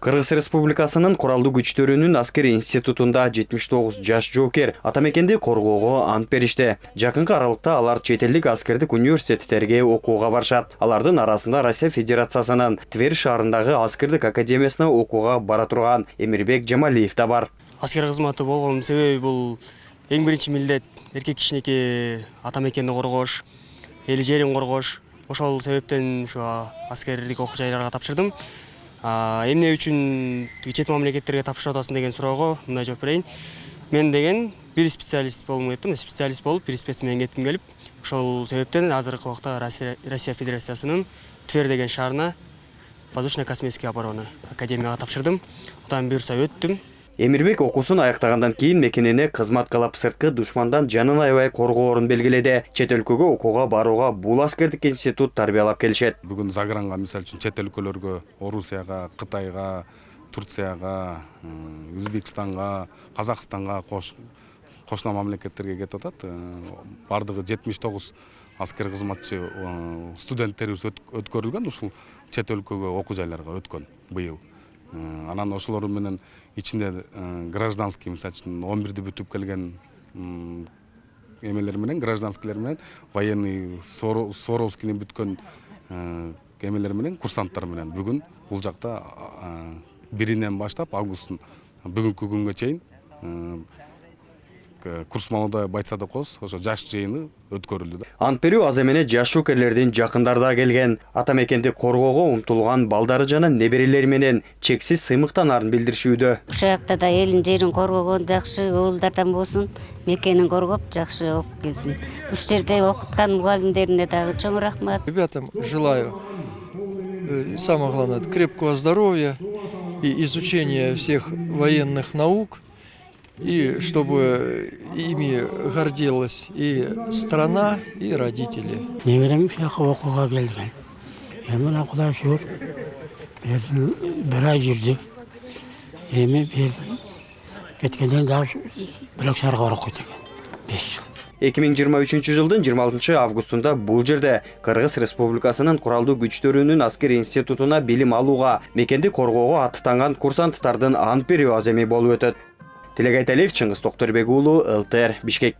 Кыргыз Республикасынын куралдуу күчтөрүнүн аскери институтунда 79 жаш жоокер ата мекенди коргоого ант беришти. Жакынкы аралыкта алар чет элдик аскердик университеттерге окууга барышат. Алардын арасында Россия Федерациясынын Тверь шаарындагы аскердик академиясына окууга бара турган Эмирбек Жамалиев да бар. Аскер кызматы болгонун себеби бул эң биринчи милдет эркек кичинекей ата мекенди коргош, эл жерин коргош. Ошол себептен ушу аскерлик окуу жайларга тапшырдым. Эмне үчүн чет мамлекеттерге тапшырып атасың деген суроого мындай жооп берейин. Мен деген бир специалист болуп кеттим, специалист болуп, бир спец менен кеттим келип. Ошол себептен азыркы убакта Россия Федерациясынын Тверь деген шаарына воздушно-космический оборона академияга тапшырдым. Одан буюрса өттүм. Эмирбек окуусун аяктагандан кийин мекенине кызмат кылып сырткы душмандан жанын аябай коргоорун белгиледи. Чет өлкөгө окууга барууга бул аскердик институт тарбиялап келишет. Бүгүн загранга мисалы үчүн чет өлкөлөргө, Орусияга, Кытайга, Турцияга, Өзбекстанга, Казакстанга кошуна мамлекеттерге кетип атат. Бардыгы 79 аскер кызматчы студенттерибиз өткөрүлгөн, ушул чет өлкөгө окуу жайларга өткөн быйыл. Анан ошолор менен ичинде гражданский, мисалы үчүн 11-ди бүтүп келген эмелер менен, гражданскийлер менен, военный Соровскийни бүткөн эмелер менен, курсанттар менен бүгүн бул жакта 1-инен баштап августтун бүгүнкү күнгө чейин курс маалында Байцада коз ошо жаш жыйыны өткөрүлдү. Ант берүү аз эмне жаш жоокерлердин жакындарда келген. Ата мекенди коргоого умтулган балдары жана неберелери менен чексиз сыймыктанаарын билдиришүүдө. Ошол жакта да элин жерин коргогон жакшы, уулдардан болсун, мекенин коргоп жакшы окуп келсин. Уш жерде окуткан мугалимдерине дагы чоң рахмат. Ребятам желаю самое главное крепкого здоровья и изучения всех военных наук. И чтобы ими гордилась и страна, и родители. Немерем окууга келген. Мына Кудай шүгүр. Бир ай жүрдү. Эми кеткенден дагы бөлөк шаарга барып койду экен. 5 жыл. 2023 жылдын 26 августунда бул жерде Кыргыз Республикасынын куралдуу күчтөрүнүн аскери институтуна билим алууга, мекенди коргоого аттанган курсанттардын ант берүү аземи болуп өтөт. Тилек Айталиев, Чыңгыз Токторбек уулу, ЛТР, Бишкек.